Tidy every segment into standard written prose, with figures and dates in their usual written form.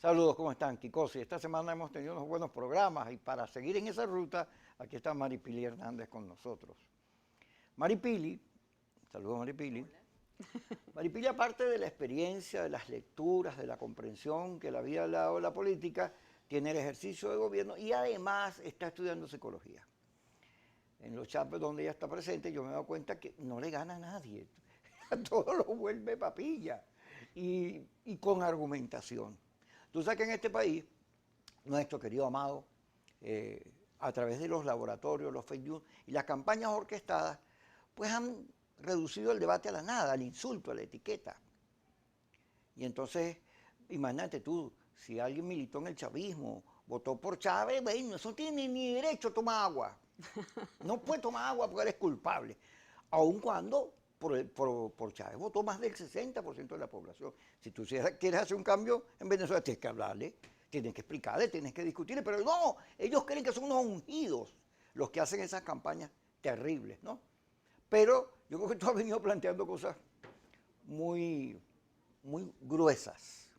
Saludos, ¿cómo están, Kikosi? Esta semana hemos tenido unos buenos programas y para seguir en esa ruta, aquí está Maripili Hernández con nosotros. Maripili, saludos Maripili. Hola. Maripili, aparte de la experiencia, de las lecturas, de la comprensión que le había dado la política, tiene el ejercicio de gobierno y además está estudiando psicología. En los chats donde ella está presente, yo me he dado cuenta que no le gana a nadie. Todo lo vuelve papilla y con argumentación. Tú sabes que en este país, nuestro querido Amado, a través de los laboratorios, los fake news y las campañas orquestadas, pues han reducido el debate a la nada, al insulto, a la etiqueta. Y entonces, imagínate tú, si alguien militó en el chavismo, votó por Chávez, bueno, eso no tiene ni derecho a tomar agua. No puede tomar agua porque eres culpable. Aun cuando por Chávez votó más del 60% de la población. Si tú quieres hacer un cambio en Venezuela, tienes que hablarle, tienes que explicarle, tienes que discutirle, pero no, ellos creen que son unos ungidos los que hacen esas campañas terribles, ¿no? Pero yo creo que tú has venido planteando cosas muy, muy gruesas,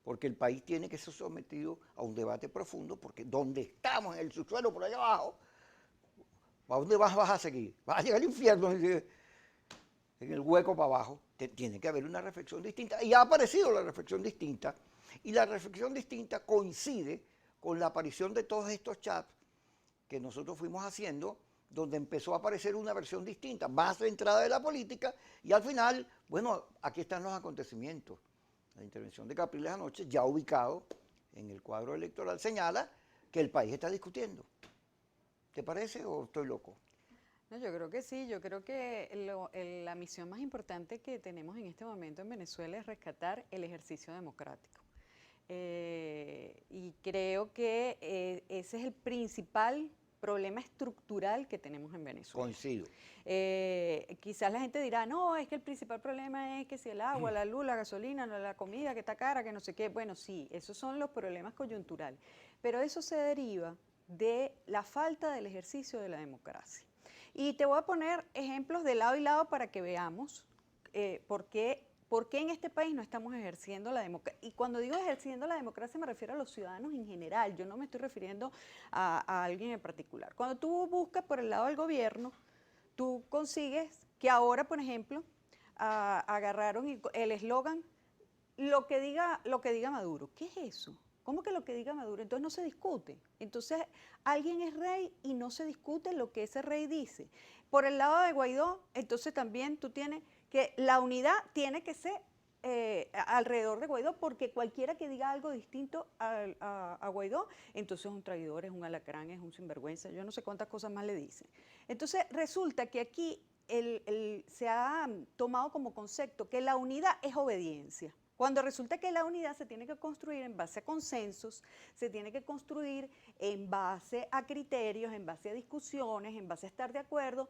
porque el país tiene que ser sometido a un debate profundo, porque donde estamos, en el subsuelo, por allá abajo, ¿a dónde vas a seguir? Vas a llegar al infierno, en el hueco para abajo. Tiene que haber una reflexión distinta. Y ha aparecido la reflexión distinta. Y la reflexión distinta coincide con la aparición de todos estos chats que nosotros fuimos haciendo, donde empezó a aparecer una versión distinta, más centrada de la política, y al final, bueno, aquí están los acontecimientos. La intervención de Capriles anoche, ya ubicado en el cuadro electoral, señala que el país está discutiendo. ¿Te parece o estoy loco? No, yo creo que sí, yo creo que la misión más importante que tenemos en este momento en Venezuela es rescatar el ejercicio democrático. Y creo que ese es el principal problema estructural que tenemos en Venezuela. Coincido. Quizás la gente dirá, no, es que el principal problema es que si el agua, la luz, la gasolina, la comida que está cara, que no sé qué. Bueno, sí, esos son los problemas coyunturales, pero eso se deriva de la falta del ejercicio de la democracia. Y te voy a poner ejemplos de lado y lado para que veamos por qué en este país no estamos ejerciendo la democracia. Y cuando digo ejerciendo la democracia me refiero a los ciudadanos en general, yo no me estoy refiriendo a alguien en particular. Cuando tú buscas por el lado del gobierno, tú consigues que ahora, por ejemplo, agarraron el eslogan lo que diga Maduro. ¿Qué es eso? ¿Cómo que lo que diga Maduro? Entonces no se discute. Entonces alguien es rey y no se discute lo que ese rey dice. Por el lado de Guaidó, entonces también tú tienes que la unidad tiene que ser alrededor de Guaidó, porque cualquiera que diga algo distinto a Guaidó, entonces es un traidor, es un alacrán, es un sinvergüenza, yo no sé cuántas cosas más le dicen. Entonces resulta que aquí se ha tomado como concepto que la unidad es obediencia. Cuando resulta que la unidad se tiene que construir en base a consensos, se tiene que construir en base a criterios, en base a discusiones, en base a estar de acuerdo,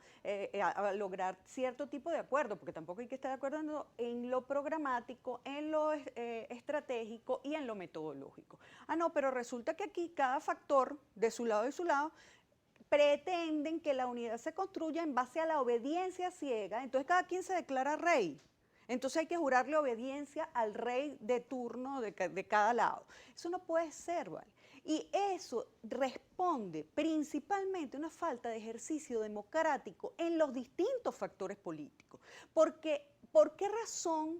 a lograr cierto tipo de acuerdo, porque tampoco hay que estar de acuerdo en lo programático, en lo estratégico y en lo metodológico. Ah, no, pero resulta que aquí cada factor de su lado y su lado pretenden que la unidad se construya en base a la obediencia ciega, entonces cada quien se declara rey. Entonces hay que jurarle obediencia al rey de turno de cada lado. Eso no puede ser, ¿vale? Y eso responde principalmente a una falta de ejercicio democrático en los distintos factores políticos. Porque, ¿por qué razón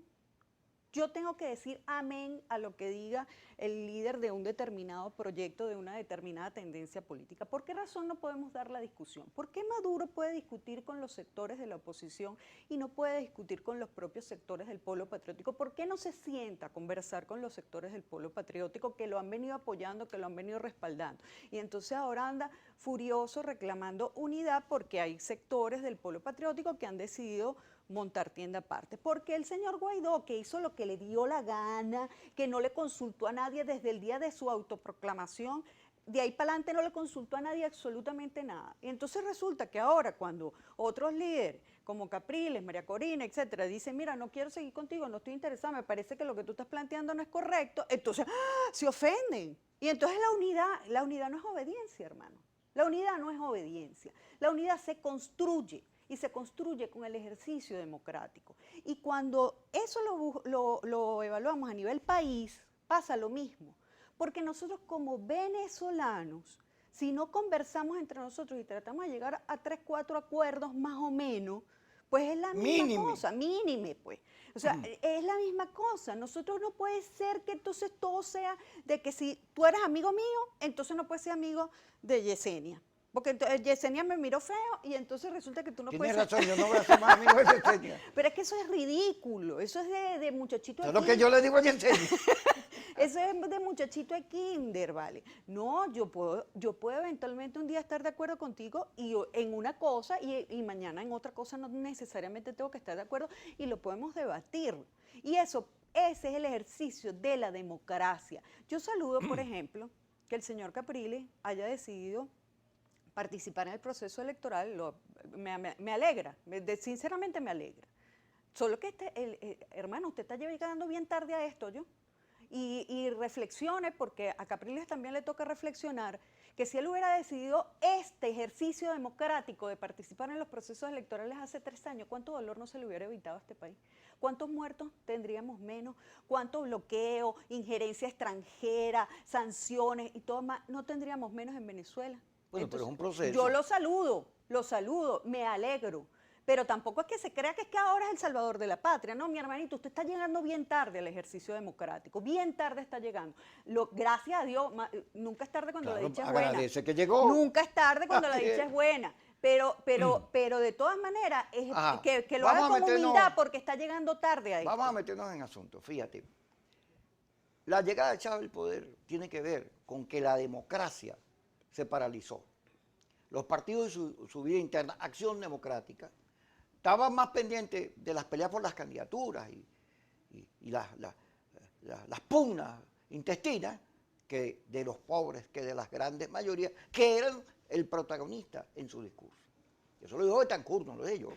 yo tengo que decir amén a lo que diga el líder de un determinado proyecto, de una determinada tendencia política? ¿Por qué razón no podemos dar la discusión? ¿Por qué Maduro puede discutir con los sectores de la oposición y no puede discutir con los propios sectores del polo patriótico? ¿Por qué no se sienta a conversar con los sectores del polo patriótico que lo han venido apoyando, que lo han venido respaldando? Y entonces ahora anda furioso reclamando unidad porque hay sectores del polo patriótico que han decidido montar tienda aparte. Porque el señor Guaidó, que hizo lo que le dio la gana, que no le consultó a nadie desde el día de su autoproclamación, de ahí para adelante no le consultó a nadie absolutamente nada. Y entonces resulta que ahora cuando otros líderes, como Capriles, María Corina, etcétera, dicen, mira, no quiero seguir contigo, no estoy interesada, me parece que lo que tú estás planteando no es correcto, entonces se ofenden. Y entonces la unidad no es obediencia, hermano. La unidad no es obediencia. La unidad se construye y se construye con el ejercicio democrático. Y cuando eso lo evaluamos a nivel país, pasa lo mismo. Porque nosotros como venezolanos, si no conversamos entre nosotros y tratamos de llegar a 3, 4 acuerdos más o menos, pues es la misma Mínime. cosa, mínime pues. O sea, es la misma cosa. Nosotros no puede ser que entonces todo sea de que si tú eres amigo mío, entonces no puedes ser amigo de Yesenia. Porque Yesenia me miró feo y entonces resulta que tú no puedes Tienes ser... razón, yo no voy a ser más amigo de Yesenia. Pero es que eso es ridículo, eso es de muchachito Eso de es lo que yo le digo a Yesenia. eso es de muchachito de kinder, ¿vale? No, yo puedo eventualmente un día estar de acuerdo contigo en una cosa y mañana en otra cosa no necesariamente tengo que estar de acuerdo y lo podemos debatir. Y ese es el ejercicio de la democracia. Yo saludo, por ejemplo, que el señor Capriles haya decidido participar en el proceso electoral, me alegra, sinceramente me alegra. Solo que, hermano, usted está llegando bien tarde a esto, ¿yo? Y reflexione, porque a Capriles también le toca reflexionar, que si él hubiera decidido este ejercicio democrático de participar en los procesos electorales hace 3 años, ¿cuánto dolor no se le hubiera evitado a este país? ¿Cuántos muertos tendríamos menos? ¿Cuánto bloqueo, injerencia extranjera, sanciones y todo más no tendríamos menos en Venezuela? Bueno, pero es un proceso. Yo lo saludo, me alegro. Pero tampoco es que se crea que es que ahora es el salvador de la patria. No, mi hermanito, usted está llegando bien tarde al ejercicio democrático. Bien tarde está llegando. Gracias a Dios, nunca es tarde cuando Claro, la dicha es buena. agradece que llegó. Nunca es tarde cuando la Así dicha es. es buena. Pero de todas maneras, Ajá. que lo Vamos haga a con meternos- humildad porque está llegando tarde a esto. Vamos a meternos en asuntos. Fíjate, la llegada de Chávez al poder tiene que ver con que la democracia se paralizó. Los partidos de su vida interna, Acción Democrática, estaban más pendientes de las peleas por las candidaturas y las pugnas intestinas que de los pobres, que de las grandes mayorías, que eran el protagonista en su discurso. Eso lo dijo Betancourt, no lo dije yo.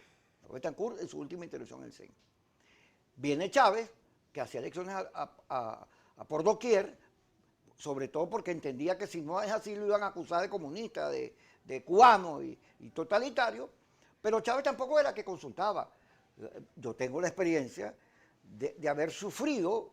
Lo Betancourt en su última intervención en el CEN. Viene Chávez, que hacía elecciones a por doquier, sobre todo porque entendía que si no es así lo iban a acusar de comunista, de cubano y totalitario, pero Chávez tampoco era que consultaba. Yo tengo la experiencia de haber sufrido,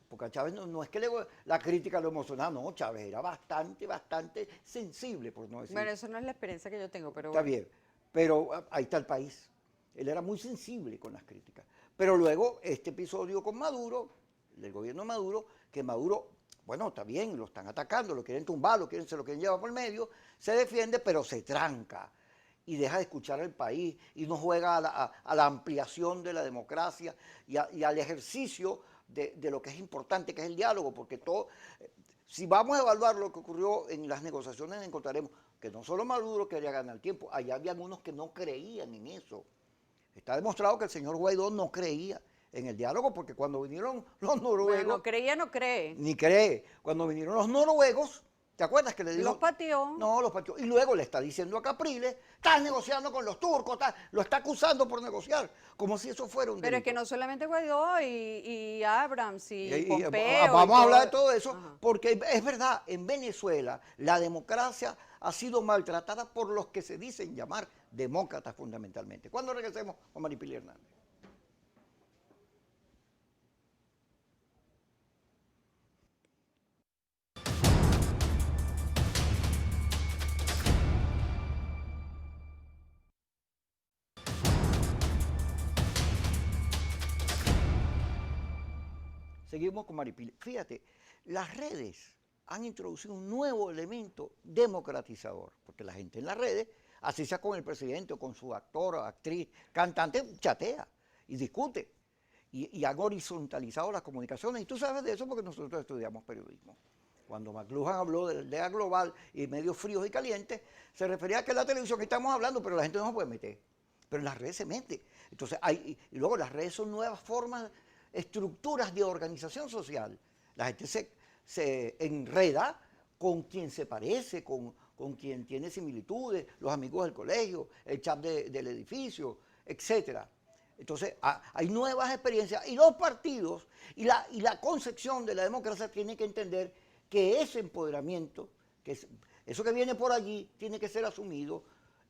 porque a Chávez no es que la crítica lo emocionaba, no, Chávez era bastante sensible, por no decir. Bueno, eso no es la experiencia que yo tengo, pero Está bueno. bien, pero ahí está el país. Él era muy sensible con las críticas. Pero luego este episodio con Maduro, del gobierno de Maduro, que Maduro, bueno, está bien, lo están atacando, lo quieren tumbar, se lo quieren llevar por el medio, se defiende, pero se tranca y deja de escuchar al país y no juega a la ampliación de la democracia y al ejercicio de lo que es importante, que es el diálogo, porque todo, si vamos a evaluar lo que ocurrió en las negociaciones, encontraremos que no solo Maduro quería ganar tiempo, allá había algunos que no creían en eso. Está demostrado que el señor Guaidó no creía en el diálogo, porque cuando vinieron los noruegos... Bueno, no creía, no cree. Ni cree. Cuando vinieron los noruegos, ¿te acuerdas que le dijo? Los pateó. No, los pateó. Y luego le está diciendo a Capriles, estás negociando con los turcos, lo está acusando por negociar, como si eso fuera un Pero es que delito. no solamente Guaidó y Abrams y Y Pompeo. vamos y a hablar de todo eso, Ajá. porque es verdad, en Venezuela la democracia ha sido maltratada por los que se dicen llamar demócratas fundamentalmente. ¿Cuándo regresemos con Maripili Hernández? Seguimos con Maripili. Fíjate, las redes han introducido un nuevo elemento democratizador, porque la gente en las redes, así sea con el presidente o con su actor o actriz, cantante, chatea y discute. Y han horizontalizado las comunicaciones. Y tú sabes de eso porque nosotros estudiamos periodismo. Cuando McLuhan habló de la aldea global y medios fríos y calientes, se refería a que en la televisión que estamos hablando, pero la gente no se puede meter. Pero en las redes se mete. Entonces, y luego las redes son nuevas formas, estructuras de organización social. La gente se enreda con quien se parece, con quien tiene similitudes, los amigos del colegio, el chat del edificio, etcétera. Entonces, hay nuevas experiencias y los partidos y la concepción de la democracia tienen que entender que ese empoderamiento, eso que viene por allí, tiene que ser asumido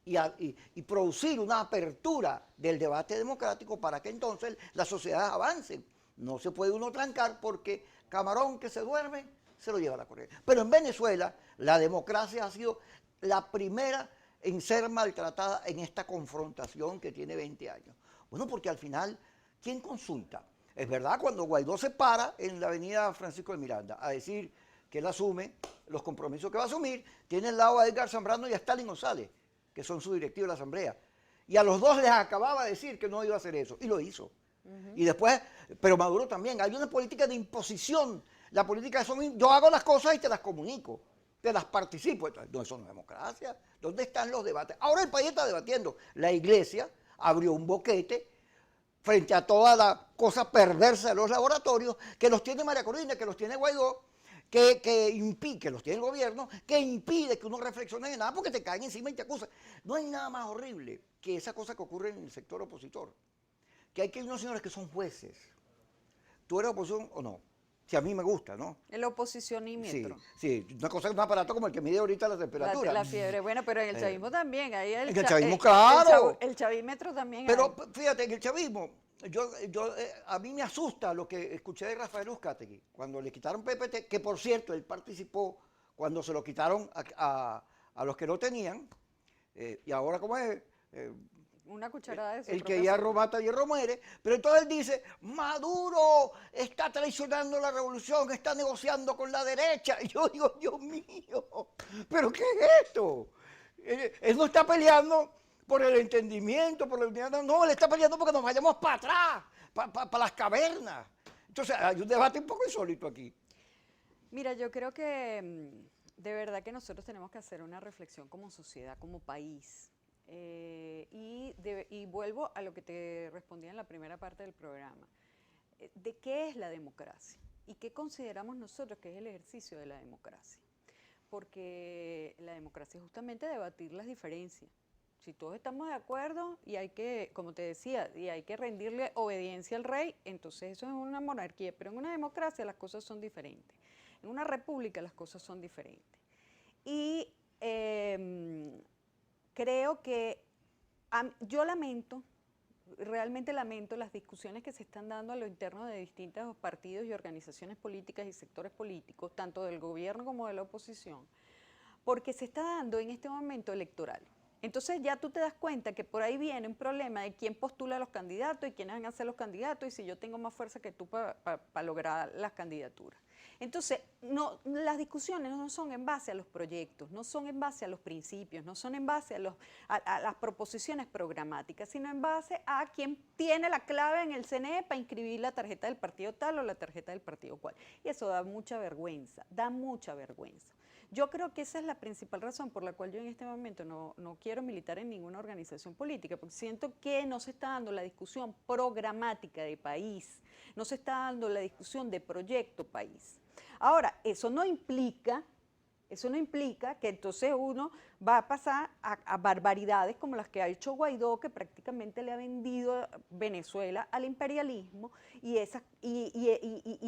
y producir una apertura del debate democrático para que entonces las sociedades avancen. No se puede uno trancar porque camarón que se duerme se lo lleva la corriente. Pero en Venezuela la democracia ha sido la primera en ser maltratada en esta confrontación que tiene 20 años. Bueno, porque al final, ¿quién consulta? Es verdad, cuando Guaidó se para en la avenida Francisco de Miranda a decir que él asume los compromisos que va a asumir, tiene al lado a Edgar Zambrano y a Stalin González, que son su directivo de la Asamblea. Y a los dos les acababa de decir que no iba a hacer eso, y lo hizo. Y después, pero Maduro también, hay una política de imposición. La política de eso mismo, yo hago las cosas y te las comunico, te las participo. Entonces, no, eso no es democracia. ¿Dónde están los debates? Ahora el país está debatiendo. La iglesia abrió un boquete frente a toda la cosa perversa de los laboratorios, que los tiene María Corina, que los tiene Guaidó, que impide, que los tiene el gobierno, que impide que uno reflexione en nada porque te caen encima y te acusan. No hay nada más horrible que esa cosa que ocurre en el sector opositor, que hay unos señores que son jueces. ¿Tú eres oposición o no? Si a mí me gusta, ¿no? El oposicionímetro. Sí, una cosa, un aparato como el que mide ahorita la temperatura. La fiebre, bueno, pero en el chavismo también. Ahí en el chavismo, claro. El chavímetro también Pero hay. fíjate, en el chavismo, a mí me asusta lo que escuché de Rafael Uzcategui, cuando le quitaron PPT, que por cierto, él participó cuando se lo quitaron a los que no tenían, y ahora como es... Una cucharada de su el que propia hierro mata, hierro muere, pero entonces él dice, Maduro está traicionando la revolución, está negociando con la derecha. Y yo digo, Dios mío, ¿pero qué es esto? Él no está peleando por el entendimiento, por la unidad, no, él está peleando porque nos vayamos para atrás, para las cavernas. Entonces hay un debate un poco insólito aquí. Mira, yo creo que de verdad que nosotros tenemos que hacer una reflexión como sociedad, como país. Y vuelvo a lo que te respondía en la primera parte del programa. ¿De qué es la democracia? ¿Y qué consideramos nosotros que es el ejercicio de la democracia? Porque la democracia es justamente debatir las diferencias. Si todos estamos de acuerdo y hay que, como te decía, y hay que rendirle obediencia al rey, entonces eso es una monarquía. Pero en una democracia las cosas son diferentes. En una república las cosas son diferentes. Y creo que yo realmente lamento las discusiones que se están dando a lo interno de distintos partidos y organizaciones políticas y sectores políticos, tanto del gobierno como de la oposición, porque se está dando en este momento electoral. Entonces ya tú te das cuenta que por ahí viene un problema de quién postula a los candidatos y quiénes van a ser los candidatos y si yo tengo más fuerza que tú para lograr las candidaturas. Entonces, las discusiones no son en base a los proyectos, no son en base a los principios, no son en base a las proposiciones programáticas, sino en base a quién tiene la clave en el CNE para inscribir la tarjeta del partido tal o la tarjeta del partido cual. Y eso da mucha vergüenza, da mucha vergüenza. Yo creo que esa es la principal razón por la cual yo en este momento no quiero militar en ninguna organización política, porque siento que no se está dando la discusión programática de país, no se está dando la discusión de proyecto país. Ahora, eso no implica que entonces uno va a pasar a barbaridades como las que ha hecho Guaidó, que prácticamente le ha vendido Venezuela al imperialismo y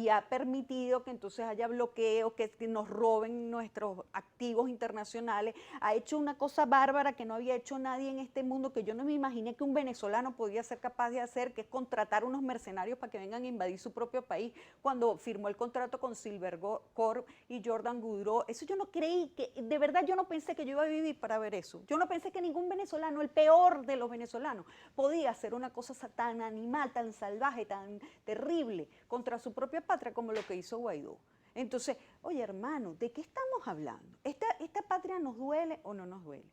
ha permitido que entonces haya bloqueos, que nos roben nuestros activos internacionales. Ha hecho una cosa bárbara que no había hecho nadie en este mundo, que yo no me imaginé que un venezolano podía ser capaz de hacer, que es contratar unos mercenarios para que vengan a invadir su propio país, cuando firmó el contrato con Silvercorp y Jordan Goudreau. Eso yo no creí, de verdad yo no pensé que yo iba a vivir para ver eso. Yo no pensé que ningún venezolano, el peor de los venezolanos, podía hacer una cosa tan animal, tan salvaje, tan terrible contra su propia patria como lo que hizo Guaidó. Entonces, oye hermano, ¿de qué estamos hablando? ¿Esta patria nos duele o no nos duele?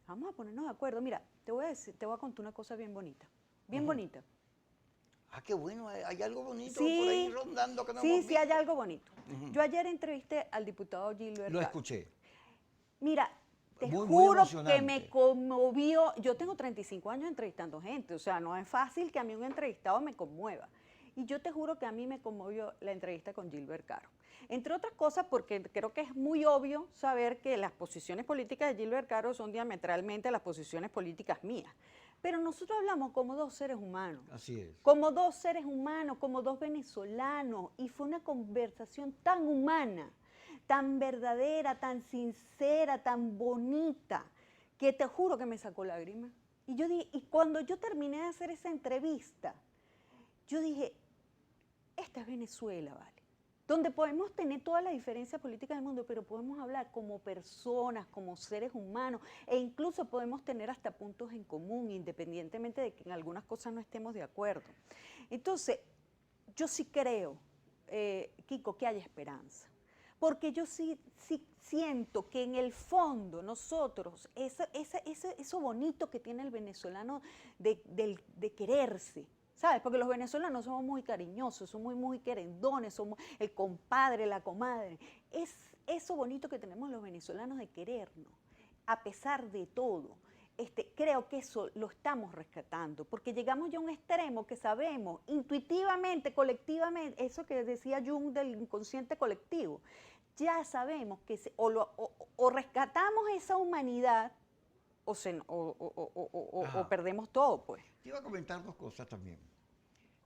Vamos a ponernos de acuerdo. Mira, te voy a contar una cosa bien bonita, bien bonita. Ah, qué bueno, hay algo bonito Sí, por ahí rondando que no hemos visto. Sí, hay algo bonito. Yo ayer entrevisté al diputado Gilbert Lo Caro. escuché. Mira, te muy juro emocionante. que me conmovió. Yo tengo 35 años entrevistando gente, o sea, no es fácil que a mí un entrevistado me conmueva. Y yo te juro que a mí me conmovió la entrevista con Gilbert Caro. Entre otras cosas porque creo que es muy obvio saber que las posiciones políticas de Gilbert Caro son diametralmente las posiciones políticas mías. Pero nosotros hablamos como dos seres humanos. Así es. Como dos seres humanos, como dos venezolanos. Y fue una conversación tan humana, tan verdadera, tan sincera, tan bonita, que te juro que me sacó lágrimas. Y cuando yo terminé de hacer esa entrevista, yo dije, esta es Venezuela, ¿vale? Donde podemos tener todas las diferencias políticas del mundo, pero podemos hablar como personas, como seres humanos, e incluso podemos tener hasta puntos en común, independientemente de que en algunas cosas no estemos de acuerdo. Entonces, yo sí creo, Kiko, que hay esperanza. Porque yo sí siento que en el fondo nosotros, eso bonito que tiene el venezolano de quererse, ¿sabes? Porque los venezolanos somos muy cariñosos, somos muy querendones, somos el compadre, la comadre. Es eso bonito que tenemos los venezolanos de querernos, a pesar de todo. Creo que eso lo estamos rescatando, porque llegamos ya a un extremo que sabemos intuitivamente, colectivamente, eso que decía Jung del inconsciente colectivo, ya sabemos que o rescatamos esa humanidad o perdemos todo, pues. Te iba a comentar dos cosas también.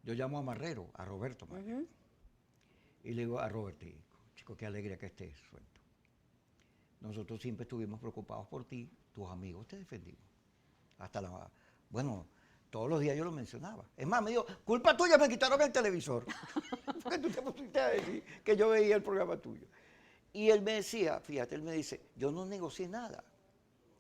Yo llamo a Marrero, a Roberto Marrero, y le digo a Robertico, chico, qué alegría que estés suelto. Nosotros siempre estuvimos preocupados por ti, tus amigos te defendimos. Bueno, todos los días yo lo mencionaba. Es más, me dijo, culpa tuya, me quitaron el televisor. Porque tú te pusiste a decir que yo veía el programa tuyo. Y él me decía, fíjate, él me dice, yo no negocié nada.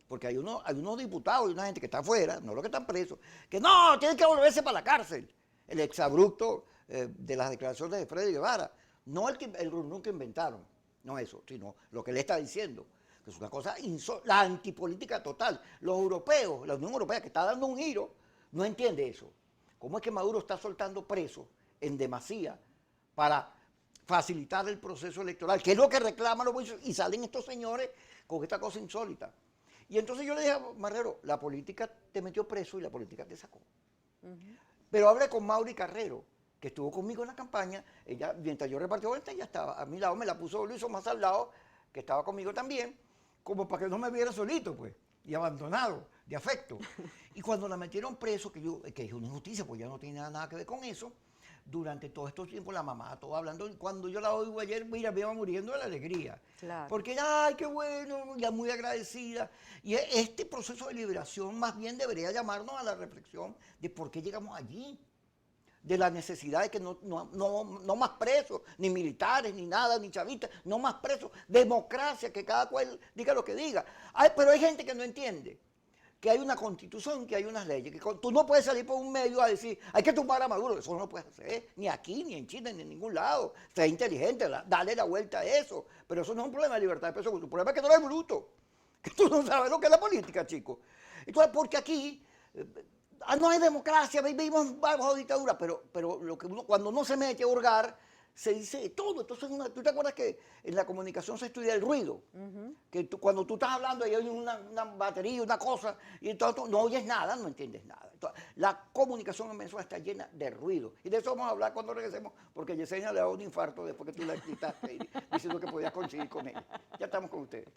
Porque hay unos diputados y una gente que está afuera, no los que están presos, que no, tienen que volverse para la cárcel. El exabrupto de las declaraciones de Freddy Guevara. No el run que inventaron, no eso, sino lo que él está diciendo. Que es una cosa la antipolítica total. Los europeos, la Unión Europea, que está dando un giro, no entiende eso. ¿Cómo es que Maduro está soltando presos en demasía para facilitar el proceso electoral? Que es lo que reclaman los bolsos, y salen estos señores con esta cosa insólita. Y entonces yo le dije a Marrero, la política te metió preso y la política te sacó. Pero hablé con Mauri Carrero, que estuvo conmigo en la campaña. Ella, mientras yo repartí vueltas, ella estaba a mi lado, me la puso Luis más al lado, que estaba conmigo también, como para que no me viera solito, pues, y abandonado, de afecto. Y cuando la metieron preso, que es una injusticia, pues ya no tiene nada que ver con eso, durante todo estos tiempos la mamá, todo hablando, y cuando yo la oigo ayer, mira, me iba muriendo de la alegría. Claro. Porque, ay, qué bueno, ya muy agradecida. Y este proceso de liberación más bien debería llamarnos a la reflexión de por qué llegamos allí. De la necesidad de que no más presos, ni militares, ni nada, ni chavistas, no más presos. Democracia, que cada cual diga lo que diga. Pero hay gente que no entiende que hay una constitución, que hay unas leyes, que tú no puedes salir por un medio a decir, hay que tumbar a Maduro. Eso no lo puedes hacer, ni aquí, ni en China, ni en ningún lado. Sé inteligente, dale la vuelta a eso. Pero eso no es un problema de libertad de expresión, el problema es que tú eres bruto, que tú no sabes lo que es la política, chico. Entonces, porque aquí no hay democracia, vivimos bajo dictadura, pero lo que cuando uno se mete a hurgar, se dice todo. Entonces, ¿tú te acuerdas que en la comunicación se estudia el ruido? Que cuando tú estás hablando y hay una batería, una cosa, y entonces no oyes nada, no entiendes nada. Entonces, la comunicación en Venezuela está llena de ruido. Y de eso vamos a hablar cuando regresemos, porque Yesenia le da un infarto después que tú la quitaste diciendo que podías coincidir con ella. Ya estamos con ustedes.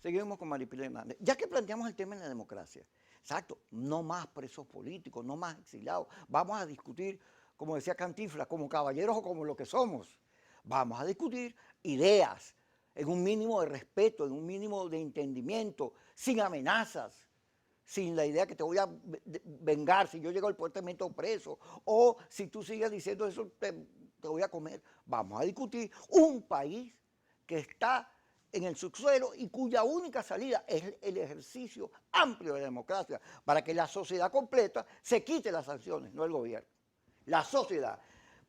Seguimos con Maripili Hernández. Ya que planteamos el tema en la democracia, exacto, no más presos políticos, no más exiliados. Vamos a discutir, como decía Cantinflas, como caballeros o como lo que somos. Vamos a discutir ideas en un mínimo de respeto, en un mínimo de entendimiento, sin amenazas, sin la idea que te voy a vengar si yo llego al puerto y me meto preso, o si tú sigues diciendo eso te voy a comer. Vamos a discutir un país que está en el subsuelo y cuya única salida es el ejercicio amplio de la democracia para que la sociedad completa se quite las sanciones, no el gobierno. La sociedad.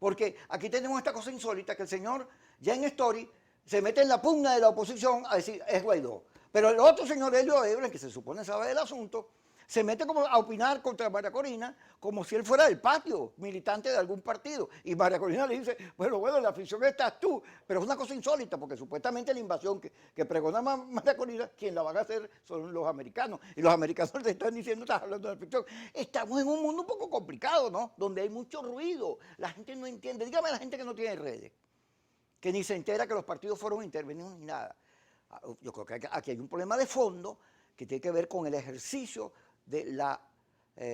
Porque aquí tenemos esta cosa insólita que el señor, ya en Story, se mete en la pugna de la oposición a decir, es Guaidó. Pero el otro señor, Helio Ebren, que se supone sabe del asunto, se mete como a opinar contra María Corina como si él fuera del patio, militante de algún partido. Y María Corina le dice, bueno, la afición estás tú. Pero es una cosa insólita, porque supuestamente la invasión que pregona María Corina, quien la van a hacer son los americanos. Y los americanos le están diciendo, estás hablando de afición. Estamos en un mundo un poco complicado, ¿no? Donde hay mucho ruido, la gente no entiende. Dígame a la gente que no tiene redes, que ni se entera que los partidos fueron intervenidos ni nada. Yo creo que aquí hay un problema de fondo que tiene que ver con el ejercicio de la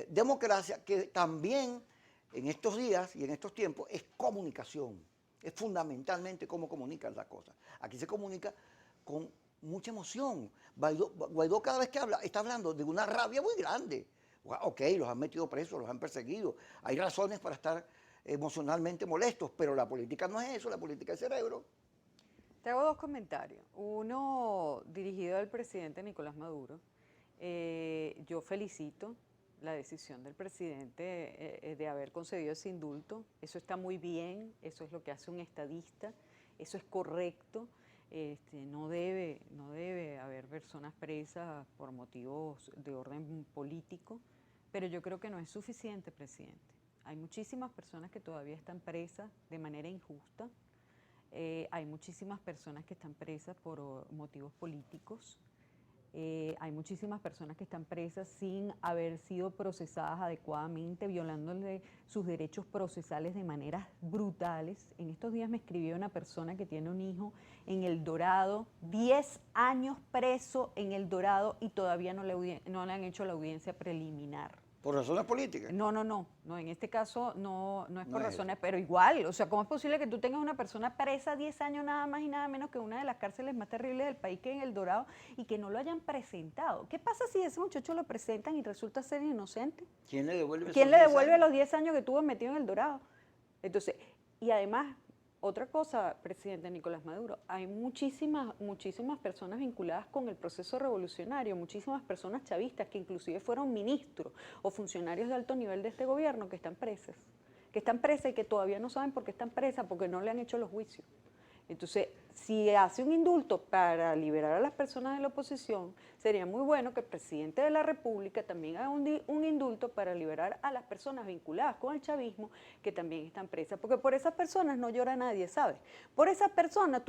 democracia, que también en estos días y en estos tiempos es comunicación. Es fundamentalmente cómo comunican las cosas. Aquí se comunica con mucha emoción. Guaidó cada vez que habla, está hablando de una rabia muy grande. Ok, los han metido presos, los han perseguido. Hay razones para estar emocionalmente molestos, pero la política no es eso, la política es cerebro. Te hago dos comentarios. Uno dirigido al presidente Nicolás Maduro. Yo felicito la decisión del presidente de haber concedido ese indulto. Eso está muy bien, eso es lo que hace un estadista, eso es correcto. No debe haber personas presas por motivos de orden político, pero yo creo que no es suficiente, presidente. Hay muchísimas personas que todavía están presas de manera injusta. Hay muchísimas personas que están presas por motivos políticos. Hay muchísimas personas que están presas sin haber sido procesadas adecuadamente, violándole sus derechos procesales de maneras brutales. En estos días me escribió una persona que tiene un hijo en El Dorado, 10 años preso en El Dorado y todavía no le han hecho la audiencia preliminar. ¿Por razones políticas? No, en este caso no es por razones, eso. pero igual, o sea, ¿cómo es posible que tú tengas una persona presa 10 años nada más y nada menos que una de las cárceles más terribles del país, que en El Dorado, y que no lo hayan presentado? ¿Qué pasa si ese muchacho lo presentan y resulta ser inocente? ¿Quién le devuelve ¿Quién le devuelve los 10 años que tuvo metido en El Dorado? Entonces, y además, otra cosa, presidente Nicolás Maduro, hay muchísimas personas vinculadas con el proceso revolucionario, muchísimas personas chavistas que inclusive fueron ministros o funcionarios de alto nivel de este gobierno que están presas y que todavía no saben por qué están presas, porque no le han hecho los juicios. Entonces, si hace un indulto para liberar a las personas de la oposición, sería muy bueno que el presidente de la República también haga un indulto para liberar a las personas vinculadas con el chavismo que también están presas, porque por esas personas no llora nadie, ¿sabes? Por esas personas,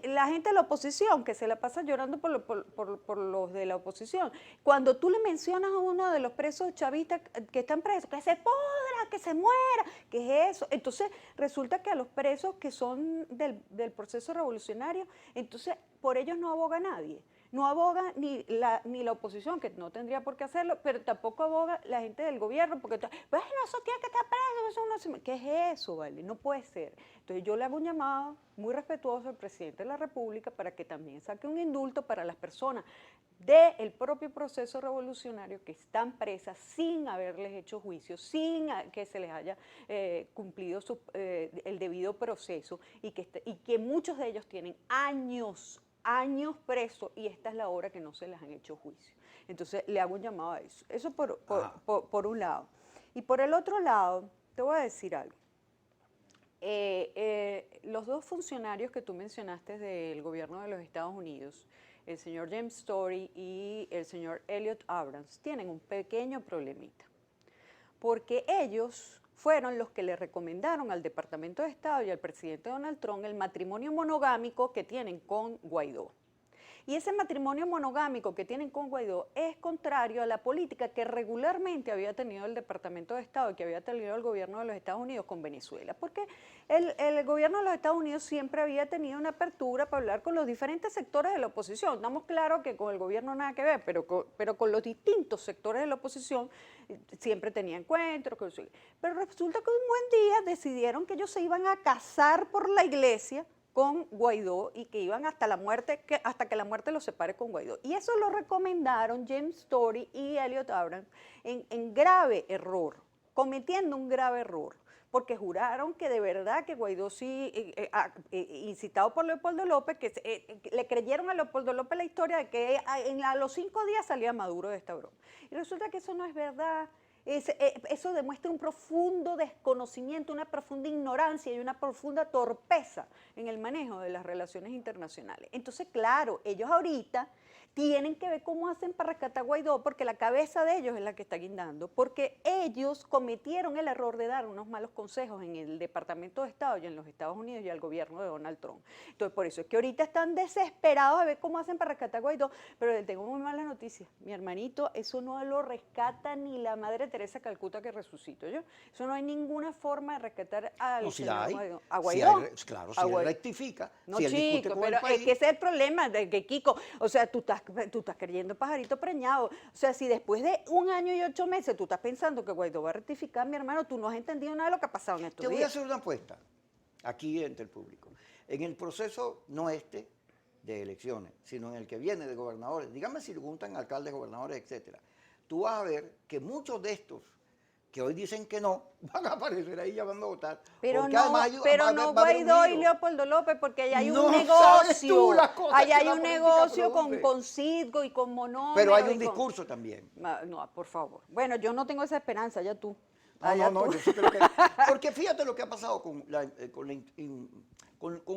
la gente de la oposición que se la pasa llorando por los de la oposición, cuando tú le mencionas a uno de los presos chavistas que están presos, que se pudra, que se muera, ¿qué es eso? Entonces, resulta que a los presos que son del proceso revolucionario, entonces por ellos no aboga nadie. No aboga ni la oposición, que no tendría por qué hacerlo, pero tampoco aboga la gente del gobierno, porque, bueno, eso tiene que estar preso, ¿qué es eso, vale? No puede ser. Entonces yo le hago un llamado muy respetuoso al presidente de la República para que también saque un indulto para las personas del propio proceso revolucionario que están presas sin haberles hecho juicio, sin que se les haya cumplido el debido proceso y que muchos de ellos tienen años presos y esta es la hora que no se les han hecho juicio. Entonces le hago un llamado a eso. Eso por un lado. Y por el otro lado, te voy a decir algo. Los dos funcionarios que tú mencionaste del gobierno de los Estados Unidos, el señor James Story y el señor Elliot Abrams, tienen un pequeño problemita, porque ellos fueron los que le recomendaron al Departamento de Estado y al presidente Donald Trump el matrimonio monogámico que tienen con Guaidó. Y ese matrimonio monogámico que tienen con Guaidó es contrario a la política que regularmente había tenido el Departamento de Estado y que había tenido el gobierno de los Estados Unidos con Venezuela, porque el gobierno de los Estados Unidos siempre había tenido una apertura para hablar con los diferentes sectores de la oposición. Estamos claros que con el gobierno nada que ver, pero con los distintos sectores de la oposición siempre tenía encuentros. Pero resulta que un buen día decidieron que ellos se iban a casar por la iglesia con Guaidó y que iban hasta que la muerte los separe con Guaidó. Y eso lo recomendaron James Story y Elliot Abrams en grave error, cometiendo un grave error, porque juraron que de verdad que Guaidó sí, incitado por Leopoldo López, que le creyeron a Leopoldo López la historia de que a los 5 días salía Maduro de esta broma. Y resulta que eso no es verdad. Eso demuestra un profundo desconocimiento, una profunda ignorancia y una profunda torpeza en el manejo de las relaciones internacionales. Entonces, claro, ellos ahorita tienen que ver cómo hacen para rescatar a Guaidó, porque la cabeza de ellos es la que está guindando, porque ellos cometieron el error de dar unos malos consejos en el Departamento de Estado y en los Estados Unidos y al gobierno de Donald Trump. Entonces, por eso es que ahorita están desesperados a ver cómo hacen para rescatar a Guaidó, pero les tengo muy malas noticias. Mi hermanito, eso no lo rescata ni la Madre Teresa de Calcuta que resucitó yo. Eso no hay ninguna forma de rescatar al señor Guaidó. ¿A Guaidó? Claro, si él rectifica, no, si él discute chico, con pero el país. es que ese es el problema de que, Kiko, o sea, tú estás creyendo pajarito preñado. O sea, si después de 1 año y 8 meses tú estás pensando que Guaidó va a rectificar, mi hermano, tú no has entendido nada de lo que ha pasado en estos Te voy a días. hacer una apuesta. aquí entre el público. En el proceso no de elecciones, sino en el que viene de gobernadores, dígame si le gustan alcaldes, gobernadores, etcétera, tú vas a ver que muchos de estos que hoy dicen que no, van a aparecer ahí llamando a votar. Pero Porque no, además pero no va a haber un Guaidó y giro. Leopoldo López, porque allá hay un No sabes tú negocio. las cosas Allá que hay la un política negocio produce. con Citgo y con monómeros. Pero hay un y con- discurso también. No, por favor. Bueno, yo no tengo esa esperanza, ya tú. No, Allá no, tú. yo sí creo que... Porque fíjate lo que ha pasado con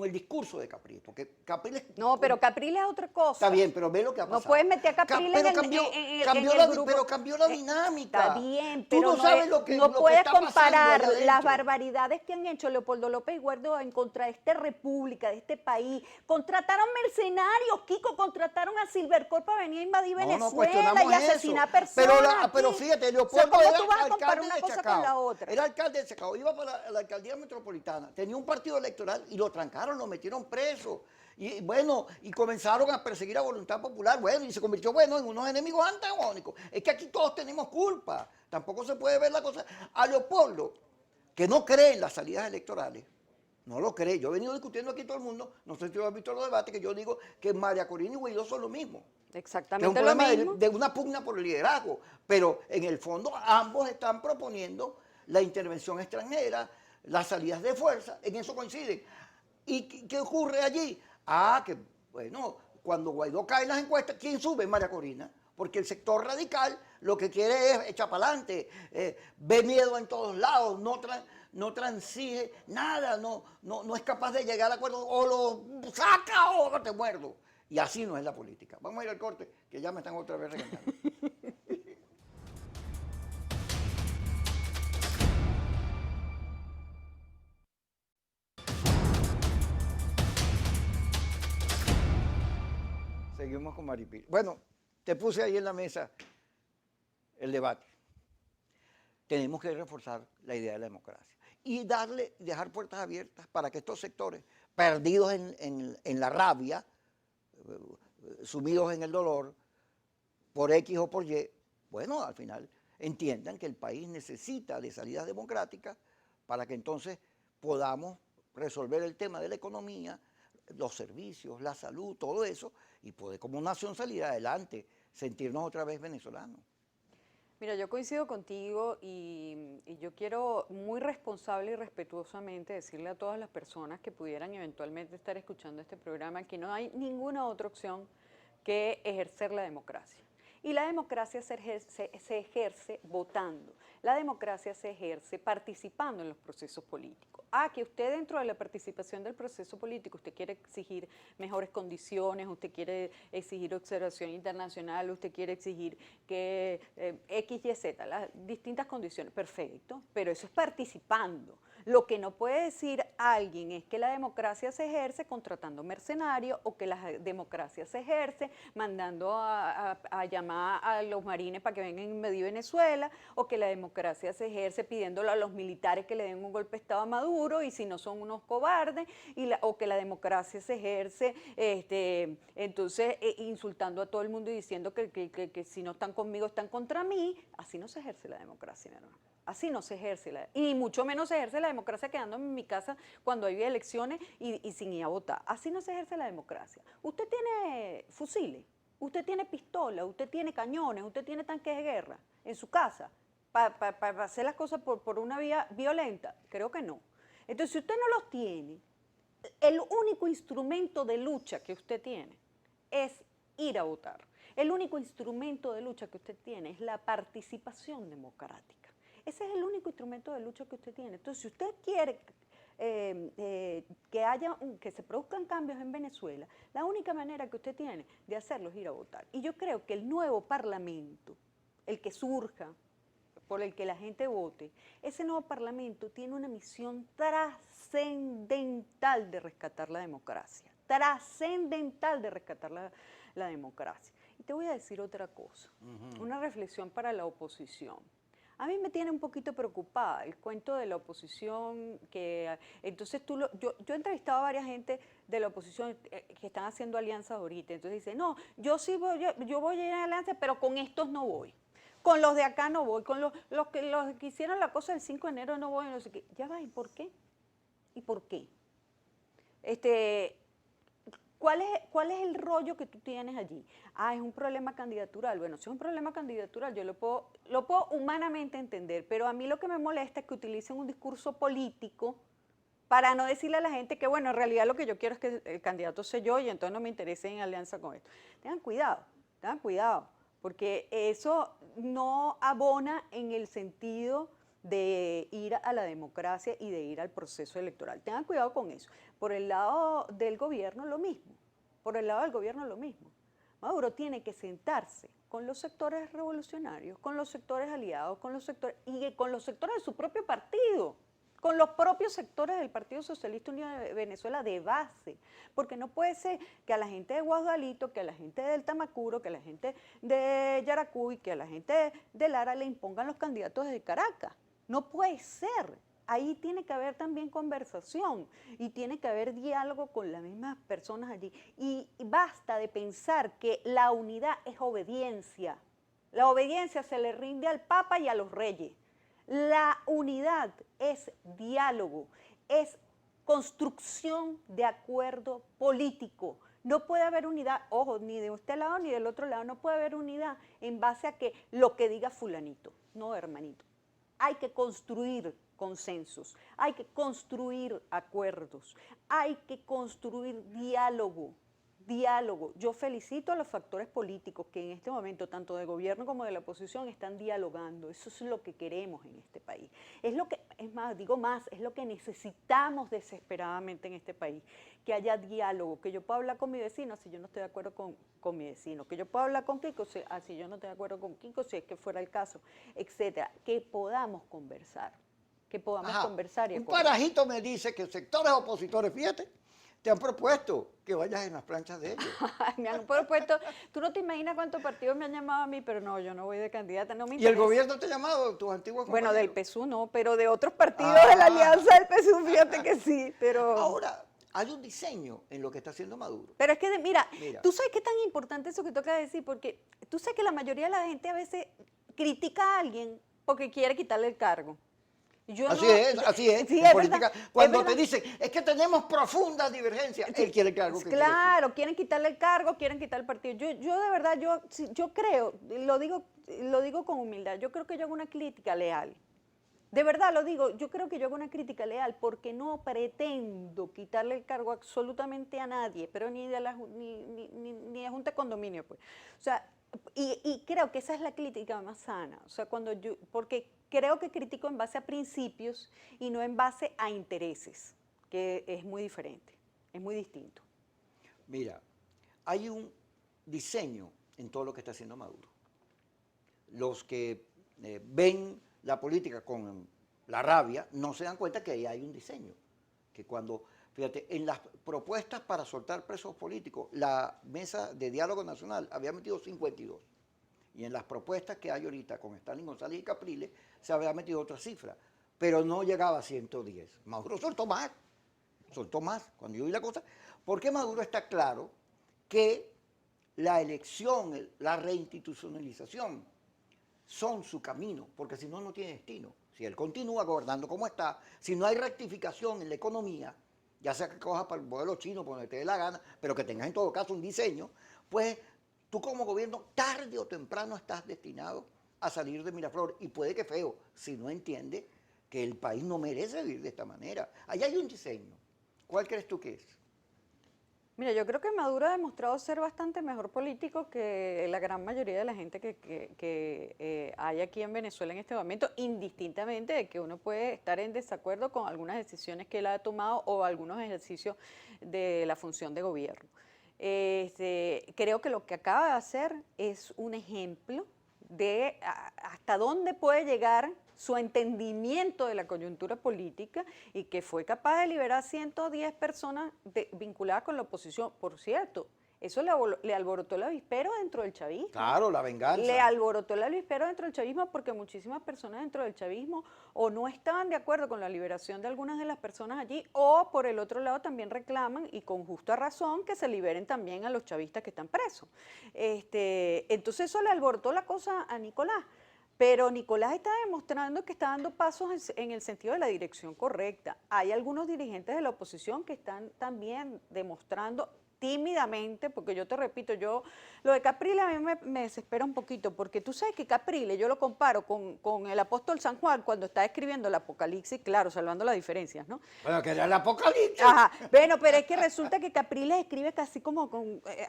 el discurso de Capriles. Porque Capriles... No, pero Capriles es otra cosa. Está bien, pero ve lo que ha pasado. No puedes meter a Capriles Pero en, cambió, en cambió el la, grupo. pero cambió la dinámica. Está bien, Tú pero no sabes es- lo que, no lo que puedes está pasando comparar allá las adentro. barbaridades que han hecho Leopoldo López y Guaidó en contra de esta república, de este país. Contrataron mercenarios, Kiko, contrataron a Silvercorp para venir a invadir No, no Venezuela cuestionamos y asesinar eso. personas. Pero aquí. fíjate, O sea, Leopoldo ¿cómo era tú vas a comparar alcalde una de cosa Chacao. con la otra? Era alcalde de Chacao, iba para la alcaldía metropolitana, tenía un partido electoral y lo trancaron, lo metieron preso. Y bueno, y comenzaron a perseguir a Voluntad Popular, bueno, y se convirtió, bueno, en unos enemigos antagónicos. Es que aquí todos tenemos culpa, tampoco se puede ver la cosa. A Leopoldo, que no cree en las salidas electorales, no lo cree. Yo he venido discutiendo aquí todo el mundo, no sé si tú has visto los debates, que yo digo que María Corina y Guaidó son lo mismo. Que es un Exactamente lo problema mismo. de una pugna por el liderazgo, pero en el fondo ambos están proponiendo la intervención extranjera, las salidas de fuerza, en eso coinciden. ¿Y qué ocurre allí? Ah, que bueno, cuando Guaidó cae en las encuestas, ¿quién sube? María Corina. Porque el sector radical lo que quiere es echar para adelante, ve miedo en todos lados, no transige nada, no es capaz de llegar a acuerdo, o lo saca o te muerdo. Y así no es la política. Vamos a ir al corte, que ya me están otra vez regañando. Seguimos con Maripil. Bueno, te puse ahí en la mesa el debate. Tenemos que reforzar la idea de la democracia y dejar puertas abiertas para que estos sectores, perdidos en la rabia, sumidos en el dolor, por X o por Y, bueno, al final entiendan que el país necesita de salidas democráticas para que entonces podamos resolver el tema de la economía, los servicios, la salud, todo eso, y poder como nación salir adelante, sentirnos otra vez venezolanos. Mira, yo coincido contigo y yo quiero muy responsable y respetuosamente decirle a todas las personas que pudieran eventualmente estar escuchando este programa que no hay ninguna otra opción que ejercer la democracia. Y la democracia se ejerce votando, la democracia se ejerce participando en los procesos políticos. Que usted dentro de la participación del proceso político, usted quiere exigir mejores condiciones, usted quiere exigir observación internacional, usted quiere exigir que X, Y, Z, las distintas condiciones, perfecto, pero eso es participando. Lo que no puede decir alguien es que la democracia se ejerce contratando mercenarios o que la democracia se ejerce mandando a llamar a los marines para que vengan a invadir Venezuela o que la democracia se ejerce pidiéndole a los militares que le den un golpe de Estado a Maduro y si no son unos cobardes o que la democracia se ejerce entonces insultando a todo el mundo y diciendo que si no están conmigo están contra mí. Así no se ejerce la democracia, mi hermano. Así no se ejerce, y mucho menos se ejerce la democracia quedándome en mi casa cuando hay elecciones y sin ir a votar. Así no se ejerce la democracia. Usted tiene fusiles, usted tiene pistolas, usted tiene cañones, usted tiene tanques de guerra en su casa para hacer las cosas por una vía violenta. Creo que no. Entonces, si usted no los tiene, el único instrumento de lucha que usted tiene es ir a votar. El único instrumento de lucha que usted tiene es la participación democrática. Ese es el único instrumento de lucha que usted tiene. Entonces, si usted quiere que se produzcan cambios en Venezuela, la única manera que usted tiene de hacerlo es ir a votar. Y yo creo que el nuevo parlamento, el que surja, por el que la gente vote, ese nuevo parlamento tiene una misión trascendental de rescatar la democracia. Trascendental de rescatar la democracia. Y te voy a decir otra cosa, una reflexión para la oposición. A mí me tiene un poquito preocupada el cuento de la oposición, que entonces yo he entrevistado a varias gente de la oposición que están haciendo alianzas ahorita, entonces dicen, no, yo voy a ir a alianza, pero con estos no voy. Con los de acá no voy, con los que hicieron la cosa del 5 de enero no voy, no sé qué. Ya va, ¿y por qué? ¿Y por qué? Este, ¿Cuál es el rollo que tú tienes allí? Ah, es un problema candidatural. Bueno, si es un problema candidatural, yo lo puedo humanamente entender, pero a mí lo que me molesta es que utilicen un discurso político para no decirle a la gente que, bueno, en realidad lo que yo quiero es que el candidato sea yo y entonces no me interese en alianza con esto. Tengan cuidado, porque eso no abona en el sentido de ir a la democracia y de ir al proceso electoral. Tengan cuidado con eso. Por el lado del gobierno, lo mismo. Por el lado del gobierno, lo mismo. Maduro tiene que sentarse con los sectores revolucionarios, con los sectores aliados, con los sectores de su propio partido, con los propios sectores del Partido Socialista Unido de Venezuela de base, porque no puede ser que a la gente de Guadalito, que a la gente del Tamacuro, que a la gente de Yaracuy, que a la gente de Lara le impongan los candidatos desde Caracas. No puede ser. Ahí tiene que haber también conversación y tiene que haber diálogo con las mismas personas allí. Y basta de pensar que la unidad es obediencia. La obediencia se le rinde al Papa y a los reyes. La unidad es diálogo, es construcción de acuerdo político. No puede haber unidad, ojo, ni de este lado ni del otro lado, no puede haber unidad en base a que lo que diga fulanito. No, hermanito. Hay que construir consensos, hay que construir acuerdos, hay que construir diálogo. Yo felicito a los factores políticos que en este momento, tanto de gobierno como de la oposición, están dialogando. Eso es lo que queremos en este país. Es lo que necesitamos desesperadamente en este país, que haya diálogo, que yo pueda hablar con mi vecino si yo no estoy de acuerdo con mi vecino, que yo pueda hablar con Kiko si yo no estoy de acuerdo con Kiko, si es que fuera el caso, etcétera. Que podamos conversar, y Un acordar. parajito me dice que sectores opositores, fíjate, te han propuesto que vayas en las planchas de ellos. Me han propuesto, tú no te imaginas cuántos partidos me han llamado a mí, pero no, yo no voy de candidata, no me ¿Y el interesa. gobierno te ha llamado, tus antiguos compañeros? Bueno, del PSUV no, pero de otros partidos de la alianza del PSUV, fíjate que sí, pero... Ahora, hay un diseño en lo que está haciendo Maduro. Pero es que, mira, Mira. tú sabes qué tan importante eso que toca decir, porque tú sabes que la mayoría de la gente a veces critica a alguien porque quiere quitarle el cargo. Así es. Sí, en es política, verdad, cuando es te verdad. dicen, es que tenemos profundas divergencias, Sí, él quiere el cargo que claro, quieren quitarle el cargo, quieren quitar el partido. Yo de verdad, yo creo, lo digo con humildad, yo creo que yo hago una crítica leal. De verdad lo digo, yo creo que yo hago una crítica leal porque no pretendo quitarle el cargo absolutamente a nadie, pero ni de la ni de Junta de Condominio, pues. O sea, y creo que esa es la crítica más sana. O sea, porque creo que critico en base a principios y no en base a intereses, que es muy diferente, es muy distinto. Mira, hay un diseño en todo lo que está haciendo Maduro. Los que ven la política con la rabia no se dan cuenta que ahí hay un diseño. Que cuando, fíjate, en las propuestas para soltar presos políticos, la Mesa de Diálogo Nacional había metido 52. Y en las propuestas que hay ahorita con Stalin González y Capriles se había metido otra cifra, pero no llegaba a 110. Maduro soltó más. Cuando yo vi la cosa, porque Maduro está claro que la elección, la reinstitucionalización son su camino, porque si no, no tiene destino. Si él continúa gobernando como está, si no hay rectificación en la economía, ya sea que cojas para el modelo chino, por donde te dé la gana, pero que tengas en todo caso un diseño, pues tú como gobierno tarde o temprano estás destinado a salir de Miraflores, y puede que feo, si no entiende que el país no merece vivir de esta manera. Allá hay un diseño. ¿Cuál crees tú que es? Mira, yo creo que Maduro ha demostrado ser bastante mejor político que la gran mayoría de la gente que hay aquí en Venezuela en este momento, indistintamente de que uno puede estar en desacuerdo con algunas decisiones que él ha tomado o algunos ejercicios de la función de gobierno. Creo que lo que acaba de hacer es un ejemplo de hasta dónde puede llegar su entendimiento de la coyuntura política y que fue capaz de liberar 110 personas vinculadas con la oposición. Por cierto, eso le alborotó el avispero dentro del chavismo. Claro, la venganza. Le alborotó el avispero dentro del chavismo porque muchísimas personas dentro del chavismo o no estaban de acuerdo con la liberación de algunas de las personas allí o por el otro lado también reclaman y con justa razón que se liberen también a los chavistas que están presos. Entonces eso le alborotó la cosa a Nicolás. Pero Nicolás está demostrando que está dando pasos en el sentido de la dirección correcta. Hay algunos dirigentes de la oposición que están también demostrando tímidamente, porque yo te repito, lo de Capriles a mí me desespera un poquito, porque tú sabes que Capriles yo lo comparo con el apóstol San Juan cuando está escribiendo el Apocalipsis, claro, salvando las diferencias, ¿no? Bueno, que era el apocalipsis. Ajá, bueno, pero es que resulta que Capriles escribe casi como,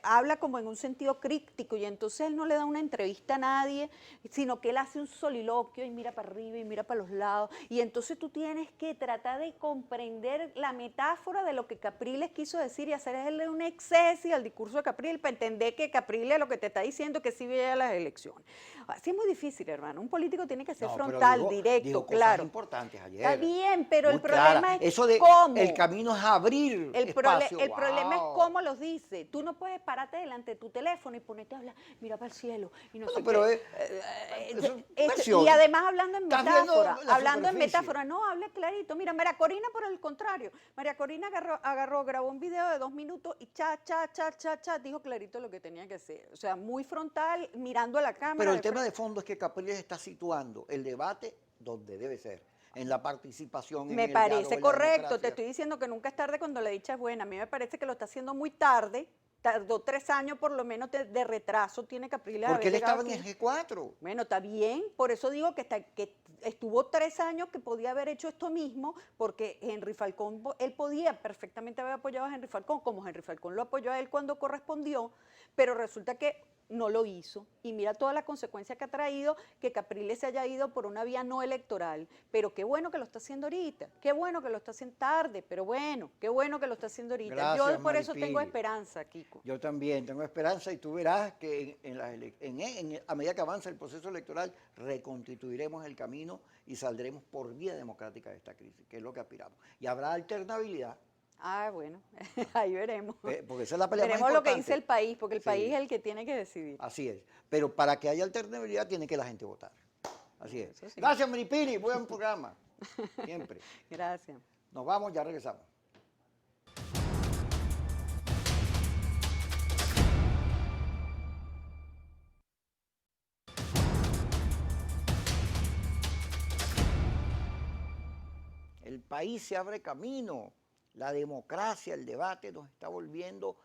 habla como en un sentido críptico y entonces él no le da una entrevista a nadie, sino que él hace un soliloquio y mira para arriba y mira para los lados y entonces tú tienes que tratar de comprender la metáfora de lo que Capriles quiso decir y hacerle una excesis al discurso de Capriles para entender que Capriles lo que te está diciendo es que sí vaya a las elecciones. Así es muy difícil, hermano, un político tiene que ser No, pero frontal, directo, dijo cosas claro. importantes ayer. Está bien, pero Muy el problema claras. es Eso de cómo. el camino es abrir espacio. El problema es Wow. cómo los dice. Tú no puedes pararte delante de tu teléfono y ponerte a hablar, mira para el cielo y no Bueno, sé pero qué. eso es Y versión. además hablando en Estás viendo metáfora, la hablando en superficie. metáfora, no, hable clarito. Mira, María Corina por el contrario. María Corina grabó un video de 2 minutos y cha, dijo clarito lo que tenía que hacer. O sea, muy frontal, mirando a la cámara. Pero el tema de fondo es que Capriles está situando el debate donde debe ser, en la participación, en Me el diálogo, parece en la correcto, te democracia. estoy diciendo que nunca es tarde cuando la dicha es buena. A mí me parece que lo está haciendo muy tarde, tardó 3 años por lo menos de retraso, tiene Capriles Porque él haber llegado estaba en aquí. el G4. Bueno, está bien, por eso digo que estuvo 3 años que podía haber hecho esto mismo, porque Henry Falcón, él podía perfectamente haber apoyado a Henry Falcón, como Henry Falcón lo apoyó a él cuando correspondió, pero resulta que no lo hizo. Y mira toda la consecuencia que ha traído que Capriles se haya ido por una vía no electoral. Pero qué bueno que lo está haciendo ahorita, qué bueno que lo está haciendo tarde, pero bueno, qué bueno que lo está haciendo ahorita. Gracias, Yo por eso tengo Maripili. esperanza, Kiko. Yo también tengo esperanza y tú verás que a medida que avanza el proceso electoral reconstituiremos el camino y saldremos por vía democrática de esta crisis, que es lo que aspiramos. Y habrá alternabilidad, Ah, bueno, ahí veremos. porque esa es la pelea más Veremos lo que importante. dice el país, porque el Sí. país es el que tiene que decidir. Así es. Pero para que haya alternabilidad tiene que la gente votar. Así es. Eso sí. Gracias, Maripili. Buen programa. Siempre. Gracias. Nos vamos, ya regresamos. El país se abre camino. La democracia, el debate nos está volviendo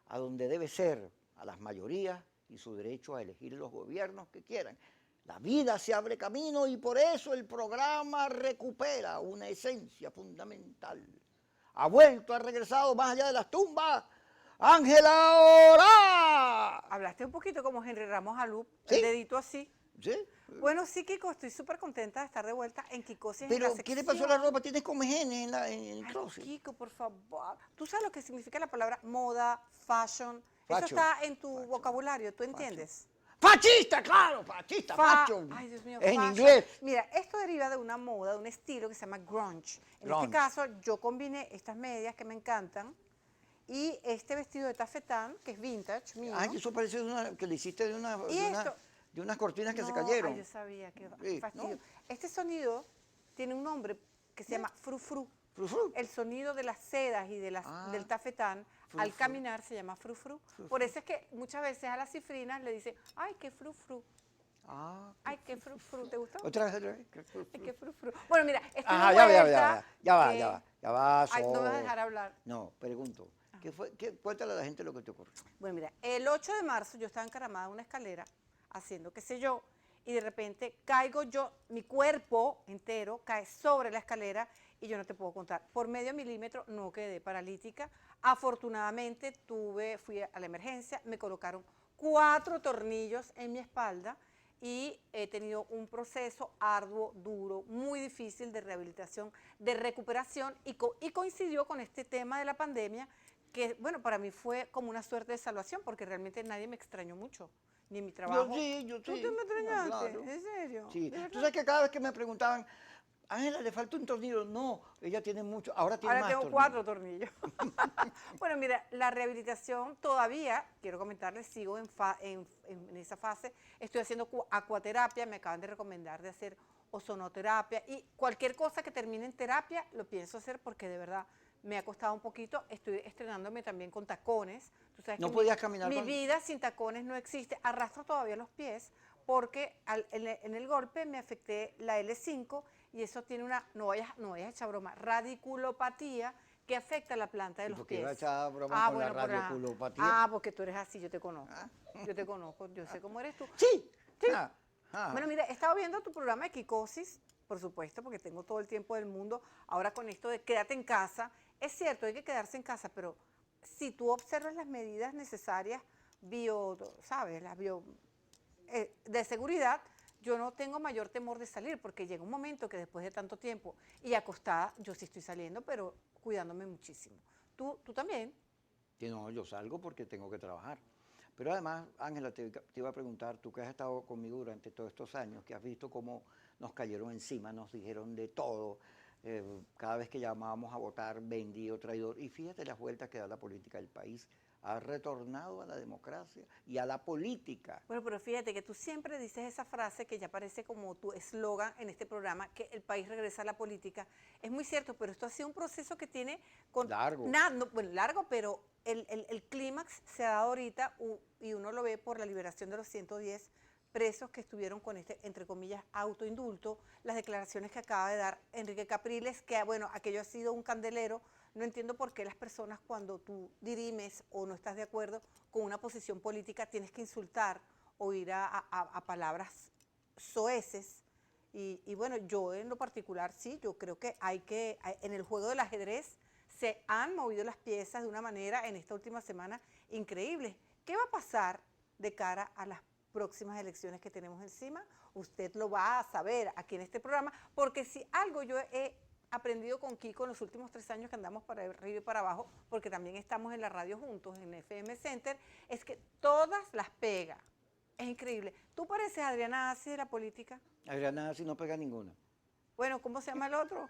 a donde debe ser, a las mayorías y su derecho a elegir los gobiernos que quieran. La vida se abre camino y por eso el programa recupera una esencia fundamental. Ha vuelto, ha regresado más allá de las tumbas. ¡Ángela Orá! Hablaste un poquito como Henry Ramos Alup, ¿Sí? el dedito así. ¿Sí? Bueno, sí, Kiko, estoy súper contenta de estar de vuelta en Kikosis en Pero, la ¿qué le pasó a la sección. ropa? Tienes comegenes en el Ay, closet. Kiko, por favor. ¿Tú sabes lo que significa la palabra moda, fashion? Fashion. Eso está en tu Fashion. vocabulario, ¿tú entiendes? ¡Fascista, claro! ¡Fascista, Fa- fashion! Ay, Dios mío, Es en fashion. inglés. Mira, esto deriva de una moda, de un estilo que se llama grunge. En Grunge. este caso, yo combiné estas medias que me encantan y este vestido de tafetán, que es vintage mío. Ay, eso parece que le hiciste de unas cortinas que se No, cayeron. Ay, yo sabía, qué Sí, fastidio. ¿no? Este sonido tiene un nombre que se llama frufru. Frufru. El sonido de las sedas y del tafetán al Frufru. caminar se llama frufru. Por eso es que muchas veces a las cifrinas le dicen, ay, qué frufru, Ah, ay, qué frufru, ¿te gustó? otra vez. Ay, qué frufru. Bueno, mira, estoy Ajá, de ya vuelta, va, que- ya va. Ay, no me vas a dejar hablar. No, pregunto. Cuéntale a la gente lo que te ocurrió. Bueno, mira, el 8 de marzo yo estaba encaramada en una escalera haciendo qué sé yo, y de repente caigo yo, mi cuerpo entero cae sobre la escalera y yo no te puedo contar. Por medio milímetro no quedé paralítica. Afortunadamente fui a la emergencia, me colocaron 4 tornillos en mi espalda y he tenido un proceso arduo, duro, muy difícil de rehabilitación, de recuperación y coincidió con este tema de la pandemia que, bueno, para mí fue como una suerte de salvación porque realmente nadie me extrañó mucho, ni en mi trabajo. Yo sí. ¿Tú te me extrañaste? Claro. ¿En serio? Sí. ¿De verdad? Tú sabes que cada vez que me preguntaban, Ángela, le falta un tornillo. No, ella tiene mucho. Ahora tiene Ahora más tengo tornillos. 4 tornillos. Bueno, mira, la rehabilitación todavía, quiero comentarles, sigo en esa fase. Estoy haciendo acuaterapia, me acaban de recomendar de hacer ozonoterapia y cualquier cosa que termine en terapia lo pienso hacer porque de verdad me ha costado un poquito. Estoy estrenándome también con tacones. Tú sabes No que podías caminar mi con- vida sin tacones no existe. Arrastro todavía los pies porque en el golpe me afecté la L5 y eso tiene una, no vayas a echar broma, radiculopatía que afecta la planta de ¿Y los por qué iba a pies. echar broma con la por radioculopatía? porque tú eres así, yo te conozco. Yo te conozco, yo sé cómo eres tú. Sí. Sí. Ah, ah. Bueno, mira, he estado viendo tu programa de Kikosis, por supuesto, porque tengo todo el tiempo del mundo. Ahora con esto de quédate en casa, es cierto, hay que quedarse en casa, pero si tú observas las medidas necesarias, ¿sabes? De seguridad, yo no tengo mayor temor de salir, porque llega un momento que después de tanto tiempo y acostada, yo sí estoy saliendo, pero cuidándome muchísimo. ¿Tú también? Que no, yo salgo porque tengo que trabajar. Pero además, Ángela, te iba a preguntar, tú que has estado conmigo durante todos estos años, que has visto cómo nos cayeron encima, nos dijeron de todo, cada vez que llamábamos a votar, vendido, traidor, y fíjate las vueltas que da la política del país, ha retornado a la democracia y a la política. Bueno, pero fíjate que tú siempre dices esa frase que ya parece como tu eslogan en este programa, que el país regresa a la política. Es muy cierto, pero esto ha sido un proceso que tiene... Largo. Bueno, largo, pero el clímax se ha dado ahorita y uno lo ve por la liberación de los 110 presos que estuvieron con este, entre comillas, autoindulto, las declaraciones que acaba de dar Enrique Capriles, que bueno, aquello ha sido un candelero. No entiendo por qué las personas cuando tú dirimes o no estás de acuerdo con una posición política tienes que insultar o ir a palabras soeces. Y bueno, yo en lo particular sí, yo creo que en el juego del ajedrez se han movido las piezas de una manera en esta última semana increíble. ¿Qué va a pasar de cara a las próximas elecciones que tenemos encima? Usted lo va a saber aquí en este programa, porque si algo yo he aprendido con Kiko en los últimos 3 años que andamos para arriba y para abajo, porque también estamos en la radio juntos, en FM Center, es que todas las pega. Es increíble. ¿Tú pareces Adriana Assi de la política? Adriana así no pega ninguna. Bueno, ¿cómo se llama el otro?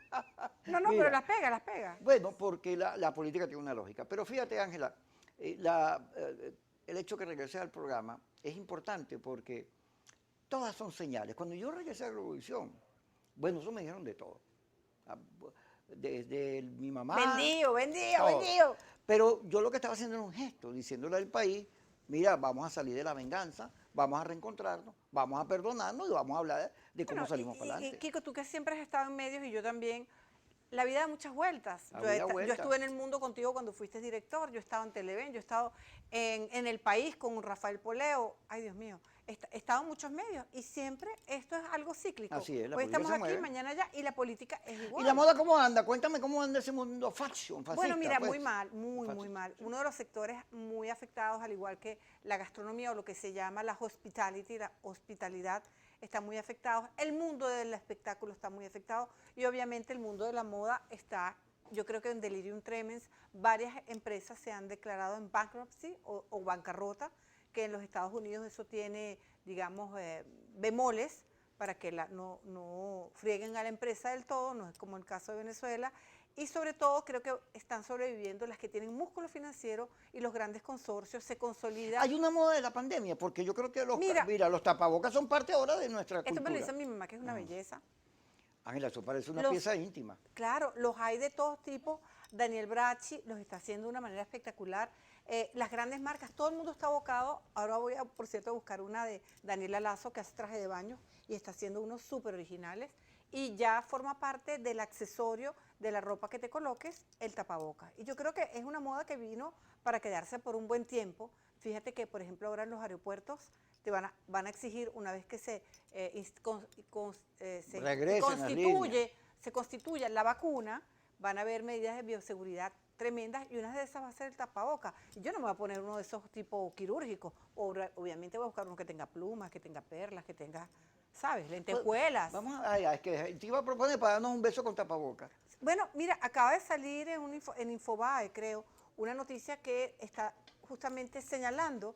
No, Mira, pero las pega, las pega. Bueno, porque la política tiene una lógica. Pero fíjate, Ángela, el hecho que regresé al programa es importante porque todas son señales. Cuando yo regresé a Globovisión, bueno, eso me dijeron de todo. Desde mi mamá. Vendido, todo. vendido. Pero yo lo que estaba haciendo era un gesto, diciéndole al país, mira, vamos a salir de la venganza, vamos a reencontrarnos, vamos a perdonarnos y vamos a hablar de cómo Bueno, salimos para y adelante. Kiko, tú que siempre has estado en medios y yo también, la vida da muchas vueltas. La Yo, vida yo vuelta. estuve en el mundo contigo cuando fuiste director, yo he estado en Televen, yo he estado en El País con Rafael Poleo. Ay, Dios mío, he estado en muchos medios y siempre esto es algo cíclico. Así es, la Hoy política estamos se aquí, mueve. mañana allá y la política es igual. ¿Y la moda cómo anda? Cuéntame cómo anda ese mundo fascista. Bueno, mira, pues. muy mal, muy Fascista. mal. Uno de los sectores muy afectados, al igual que la gastronomía o lo que se llama la hospitality, la hospitalidad, está muy afectado. El mundo del espectáculo está muy afectado y obviamente el mundo de la moda está, yo creo que en delirium tremens. Varias empresas se han declarado en bankruptcy o bancarrota, que en los Estados Unidos eso tiene, digamos, bemoles para que no frieguen a la empresa del todo, no es como el caso de Venezuela. Y sobre todo creo que están sobreviviendo las que tienen músculo financiero y los grandes consorcios, se consolida. Hay una moda de la pandemia, porque yo creo que Mira, los tapabocas son parte ahora de nuestra esto me lo cultura. dice mi mamá, que es una belleza. Ángela, eso parece una Los- pieza íntima. Claro, los hay de todos tipos. Daniel Bracci los está haciendo de una manera espectacular. Las grandes marcas, todo el mundo está abocado. Ahora voy, por cierto, a buscar una de Daniela Lazo, que hace traje de baño y está haciendo unos súper originales. Y ya forma parte del accesorio de la ropa que te coloques, el tapabocas. Y yo creo que es una moda que vino para quedarse por un buen tiempo. Fíjate que, por ejemplo, ahora en los aeropuertos te van a exigir, una vez que Regresen las líneas. se constituya la vacuna, van a haber medidas de bioseguridad tremendas y una de esas va a ser el tapabocas. Y yo no me voy a poner uno de esos tipo quirúrgicos. Obviamente voy a buscar uno que tenga plumas, que tenga perlas, que tenga, ¿sabes? Lentejuelas. Vamos es que te iba a proponer para darnos un beso con tapabocas. Bueno, mira, acaba de salir en Infobae, creo, una noticia que está justamente señalando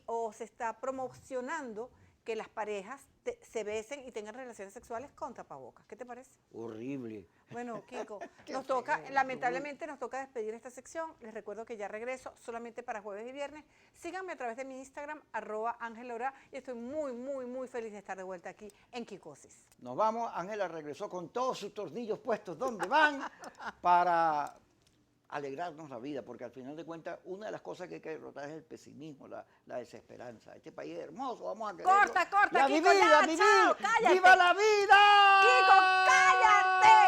o se está promocionando que las parejas se besen y tengan relaciones sexuales con tapabocas. ¿Qué te parece? Horrible. Bueno, Kiko, Qué nos toca, feo, lamentablemente nos toca despedir esta sección. Les recuerdo que ya regreso solamente para jueves y viernes. Síganme a través de mi Instagram, @AngelAura, y estoy muy, muy, muy feliz de estar de vuelta aquí en Kikosis. Nos vamos, Ángela regresó con todos sus tornillos puestos donde van para alegrarnos la vida, porque al final de cuentas una de las cosas que hay que derrotar es el pesimismo, la desesperanza. Este país es hermoso, vamos a quererlo. Corta, y a Kiko, vivir, ya, a vivir. chao, cállate. ¡Viva la vida! Kiko, cállate.